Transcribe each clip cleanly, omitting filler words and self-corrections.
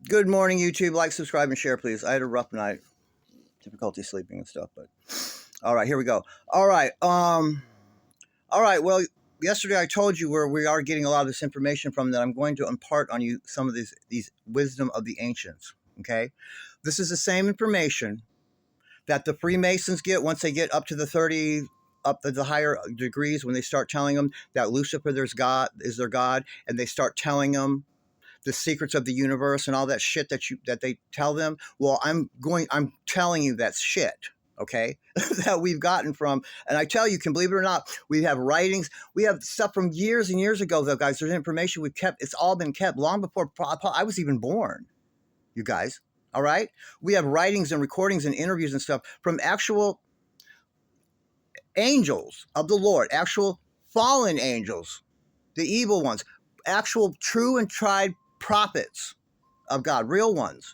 Good morning, YouTube. Like, subscribe, and share, please. I had a rough night. Difficulty sleeping and stuff, but all right, here we go. All right. Well, yesterday I told you where we are getting a lot of this information from that I'm going to impart on you some of these wisdom of the ancients. Okay? This is the same information that the Freemasons get once they get up to the 30 up to the higher degrees, when they start telling them that Lucifer is their God, and they start telling them the secrets of the universe and all that shit that they tell them. Well, I'm telling you that shit, okay, that we've gotten from, and I tell you, can believe it or not, we have writings, we have stuff from years and years ago, though, guys. There's information we've kept. It's all been kept long before I was even born, you guys. All right, we have writings and recordings and interviews and stuff from actual angels of the Lord, actual fallen angels, the evil ones, actual true and tried prophets of God, real ones.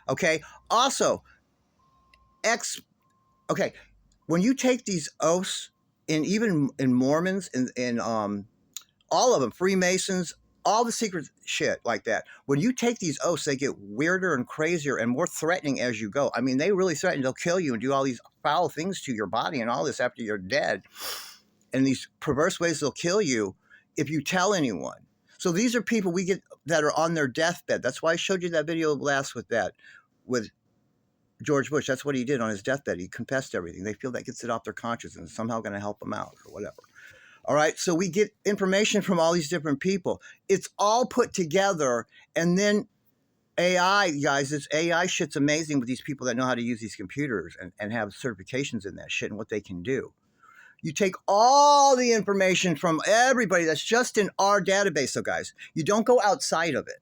Okay. Also, when you take these oaths, and even in Mormons and all of them, Freemasons, all the secret shit like that, when you take these oaths, they get weirder and crazier and more threatening as you go. I mean, they really threaten. They'll kill you and do all these foul things to your body and all this after you're dead. And these perverse ways they'll kill you if you tell anyone. So these are people we get that are on their deathbed. That's why I showed you that video last with George Bush. That's what he did on his deathbed. He confessed everything. They feel that gets it off their conscience and somehow going to help them out or whatever. All right. So we get information from all these different people. It's all put together. And then AI, guys, this AI shit's amazing with these people that know how to use these computers and have certifications in that shit and what they can do. You take all the information from everybody that's just in our database. So, guys, you don't go outside of it.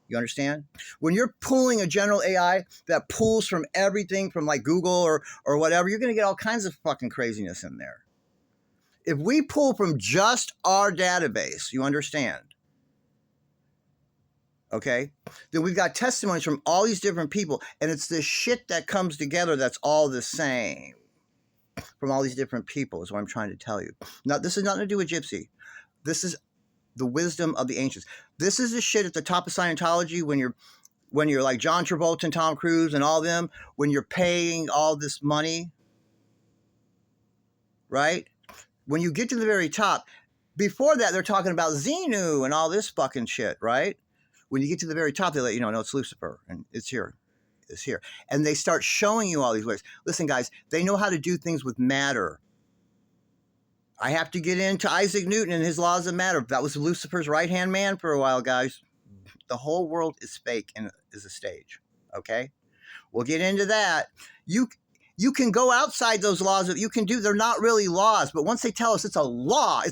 You understand? When you're pulling a general AI that pulls from everything from like Google or whatever, you're going to get all kinds of fucking craziness in there. If we pull from just our database, you understand? Okay? Then we've got testimonies from all these different people, and it's this shit that comes together that's all the same. From all these different people is what I'm trying to tell you. Now, this has nothing to do with Gypsy. This is the wisdom of the ancients. This is the shit at the top of Scientology when you're like John Travolta and Tom Cruise and all them, when you're paying all this money, right? When you get to the very top, before that, they're talking about Xenu and all this fucking shit, right? When you get to the very top, they let you know, no, it's Lucifer, and it's here. Is here. And they start showing you all these ways. Listen, guys, they know how to do things with matter. I have to get into Isaac Newton and his laws of matter. That was Lucifer's right-hand man for a while, guys. The whole world is fake and is a stage. Okay? We'll get into that. You can go outside those laws that you can do. They're not really laws, but once they tell us it's a law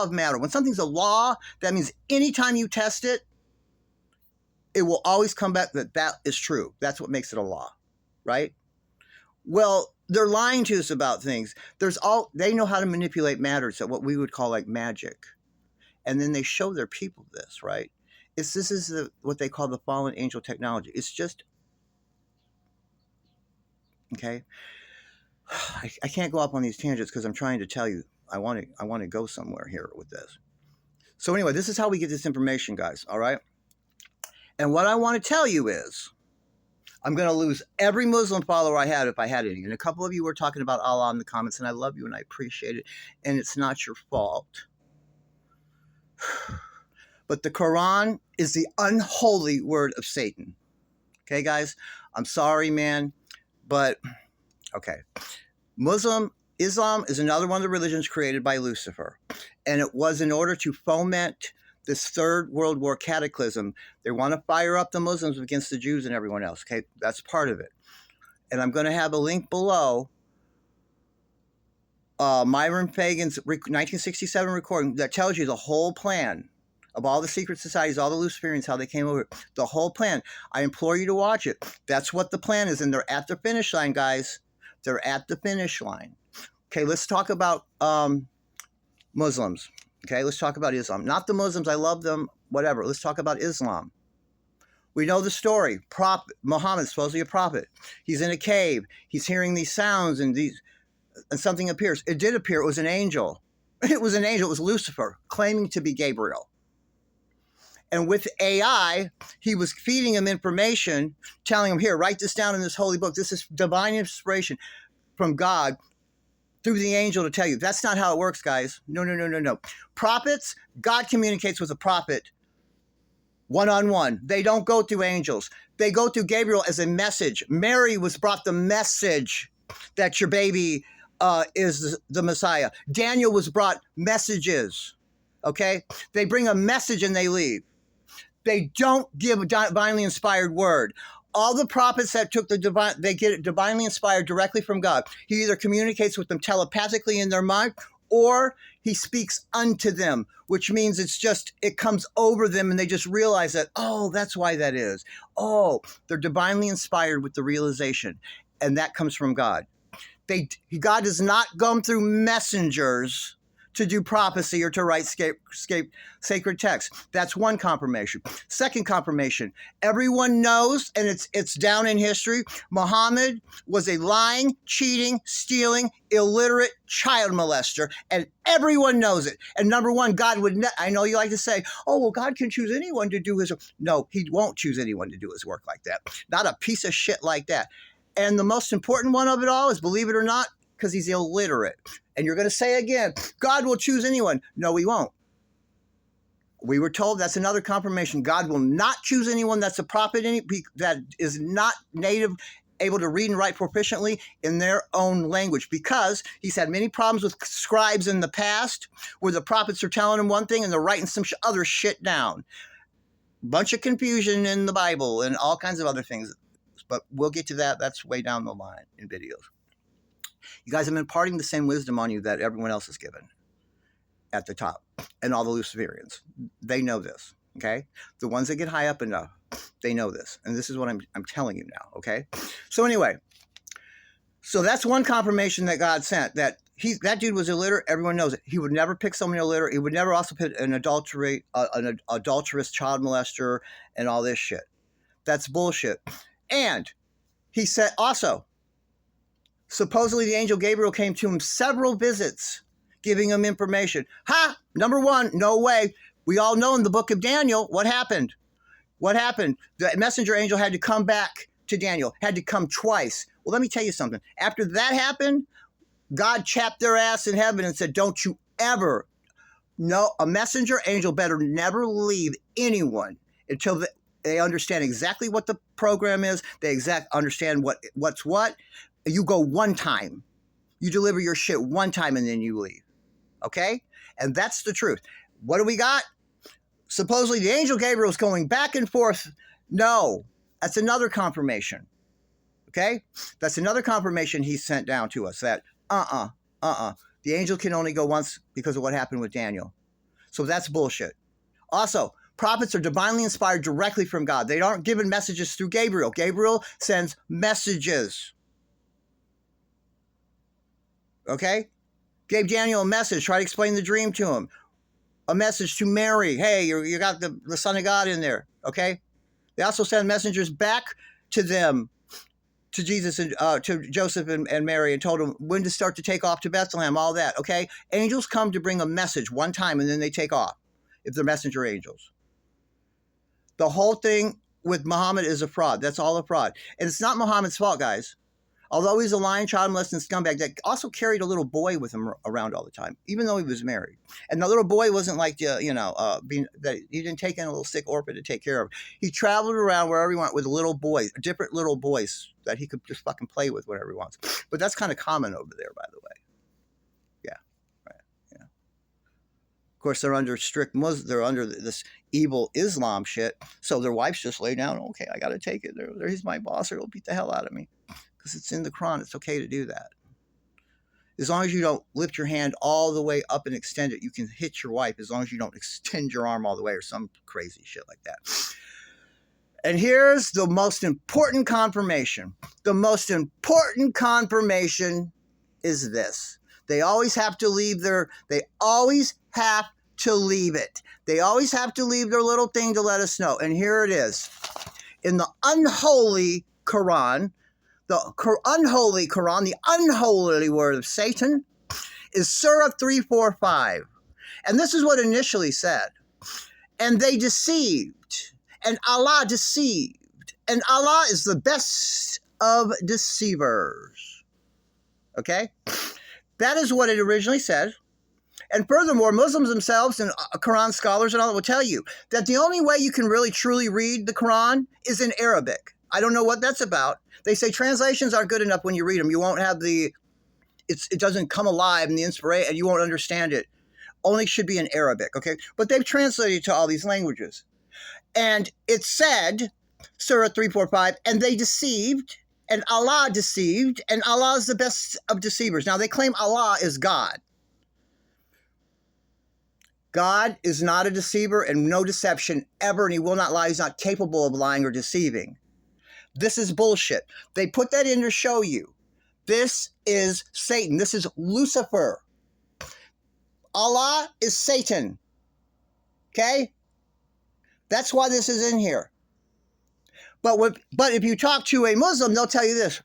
of matter. When something's a law, that means anytime you test it, it will always come back that is true. That's what makes it a law, right? Well, they're lying to us about things. They know how to manipulate matter, so what we would call like magic. And then they show their people this, right? This is what they call the fallen angel technology. It's just, okay? I can't go up on these tangents because I'm trying to tell you, I want to go somewhere here with this. So anyway, this is how we get this information, guys, all right? And what I want to tell you is, I'm going to lose every Muslim follower I had if I had any. And a couple of you were talking about Allah in the comments, and I love you and I appreciate it. And it's not your fault. But the Quran is the unholy word of Satan. Okay, guys? I'm sorry, man. But, okay. Islam is another one of the religions created by Lucifer. And it was in order to foment this third world war cataclysm. They want to fire up the Muslims against the Jews and everyone else. Okay, that's part of it. And I'm going to have a link below. Myron Fagan's 1967 recording that tells you the whole plan of all the secret societies, all the Luciferians, how they came over. The whole plan. I implore you to watch it. That's what the plan is. And they're at the finish line, guys. They're at the finish line. Okay, let's talk about Muslims. Okay, let's talk about Islam. Not the Muslims, I love them, whatever. Let's talk about Islam. We know the story. Muhammad's supposedly a prophet. He's in a cave. He's hearing these sounds and something appears. It did appear. It was an angel. It was an angel. It was Lucifer, claiming to be Gabriel. And with AI, he was feeding him information, telling him, here, write this down in this holy book. This is divine inspiration from God through the angel to tell you. That's not how it works, guys. No, no, no, no, no. Prophets, God communicates with a prophet one-on-one. They don't go through angels. They go through Gabriel as a message. Mary was brought the message that your baby is the Messiah. Daniel was brought messages, okay? They bring a message and they leave. They don't give a divinely inspired word. All the prophets that took the divine, they get it divinely inspired directly from God. He either communicates with them telepathically in their mind, or he speaks unto them, which means it comes over them and they just realize that, oh, that's why that is. Oh, they're divinely inspired with the realization, and that comes from God. God does not come through messengers to do prophecy or to write sacred texts. That's one confirmation. Second confirmation, everyone knows, and it's down in history, Muhammad was a lying, cheating, stealing, illiterate child molester, and everyone knows it. And number one, God would I know you like to say, oh, well, God can choose anyone to do his work. No, he won't choose anyone to do his work like that. Not a piece of shit like that. And the most important one of it all is, believe it or not, because he's illiterate. And you're going to say again, God will choose anyone. No, he won't. We were told that's another confirmation. God will not choose anyone that's a prophet that is not native, able to read and write proficiently in their own language, because he's had many problems with scribes in the past where the prophets are telling him one thing and they're writing some other shit down. Bunch of confusion in the Bible and all kinds of other things. But we'll get to that. That's way down the line in videos. You guys have been imparting the same wisdom on you that everyone else is given at the top, and all the Luciferians. They know this, okay? The ones that get high up enough, they know this. And this is what I'm telling you now, okay? So anyway, so that's one confirmation that God sent, that dude was illiterate. Everyone knows it. He would never pick someone illiterate. He would never also pick an adulterous child molester and all this shit. That's bullshit. And he said also, supposedly the angel Gabriel came to him several visits, giving him information. Number one, no way. We all know in the book of Daniel what happened. What happened? The messenger angel had to come back to Daniel, had to come twice. Well, let me tell you something. After that happened, God chapped their ass in heaven and said, don't you ever, no, a messenger angel better never leave anyone until they understand exactly what the program is. They understand what's what. You go one time. You deliver your shit one time and then you leave. Okay? And that's the truth. What do we got? Supposedly the angel Gabriel is going back and forth. No, that's another confirmation. Okay? That's another confirmation he sent down to us, that the angel can only go once because of what happened with Daniel. So that's bullshit. Also, prophets are divinely inspired directly from God. They aren't given messages through Gabriel. Gabriel sends messages. Okay? Gave Daniel a message, tried to explain the dream to him. A message to Mary. Hey, you got the Son of God in there. Okay? They also send messengers back to them, to Jesus and to Joseph and Mary, and told them when to start to take off to Bethlehem, all that. Okay? Angels come to bring a message one time and then they take off if they're messenger angels. The whole thing with Muhammad is a fraud. That's all a fraud. And it's not Muhammad's fault, guys. Although he's a lying, child molesting scumbag that also carried a little boy with him around all the time, even though he was married. And the little boy wasn't like, he didn't take in a little sick orphan to take care of. He traveled around wherever he went with little boys, different little boys that he could just fucking play with whenever he wants. But that's kind of common over there, by the way. Yeah, right. Yeah. Of course, they're under strict Muslim. They're under this evil Islam shit. So their wives just lay down. Okay, I got to take it. He's my boss, or he'll beat the hell out of me. Because it's in the Quran, it's okay to do that. As long as you don't lift your hand all the way up and extend it, you can hit your wife, as long as you don't extend your arm all the way or some crazy shit like that. And here's the most important confirmation. The most important confirmation is this. They always have to leave it. They always have to leave their little thing to let us know. And here it is. In the unholy Quran, the unholy Quran, the unholy word of Satan, is Surah 345. And this is what initially said. and they deceived, and Allah deceived, and Allah is the best of deceivers. Okay? That is what it originally said. And furthermore, Muslims themselves and Quran scholars and all that will tell you that the only way you can really truly read the Quran is in Arabic. I don't know what that's about. They say translations aren't good enough when you read them. You won't have it doesn't come alive in the inspiration, and you won't understand it. Only should be in Arabic, okay? But they've translated it to all these languages. And it said, Surah 345, and they deceived, and Allah deceived, and Allah is the best of deceivers. Now, they claim Allah is God. God is not a deceiver and no deception ever, and he will not lie. He's not capable of lying or deceiving. This is bullshit. They put that in to show you. This is Satan. This is Lucifer. Allah is Satan. Okay? That's why this is in here. But if you talk to a Muslim, they'll tell you this.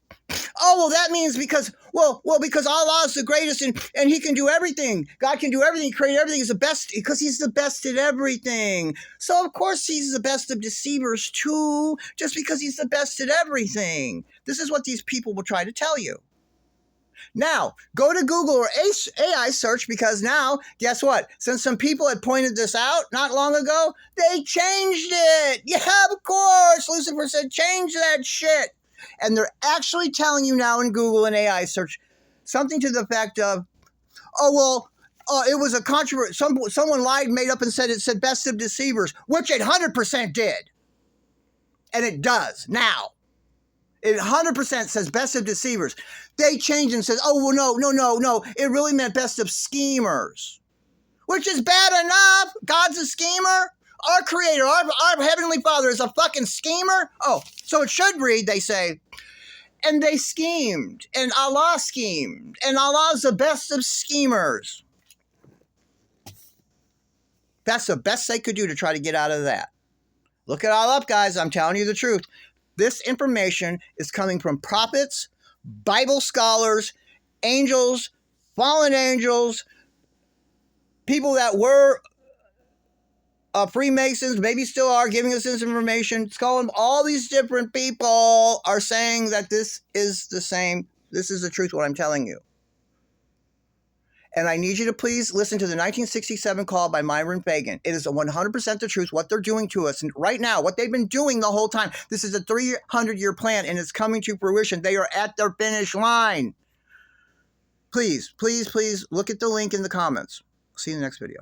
Oh, well, that means because Allah is the greatest and he can do everything. God can do everything. He created everything. He's the best because he's the best at everything. So, of course, he's the best of deceivers, too, just because he's the best at everything. This is what these people will try to tell you. Now, go to Google or AI search, because now, guess what? Since some people had pointed this out not long ago, they changed it. Yeah, of course. Lucifer said, change that shit. And they're actually telling you now in Google and AI search something to the effect of, it was a controversy. Someone lied, made up, and said it said best of deceivers, which it 100% did. And it does now. It 100% says best of deceivers. They changed and says, no. It really meant best of schemers, which is bad enough. God's a schemer. Our creator, our heavenly father is a fucking schemer. Oh, so it should read, they say, and they schemed, and Allah schemed, and Allah's the best of schemers. That's the best they could do to try to get out of that. Look it all up, guys. I'm telling you the truth. This information is coming from prophets, Bible scholars, angels, fallen angels, people that were Freemasons, maybe still are, giving us this information. All these different people are saying that this is the same. This is the truth, what I'm telling you. And I need you to please listen to the 1967 call by Myron Fagan. It is 100% the truth, what they're doing to us. And right now, what they've been doing the whole time. This is a 300-year plan, and it's coming to fruition. They are at their finish line. Please, please, please look at the link in the comments. See you in the next video.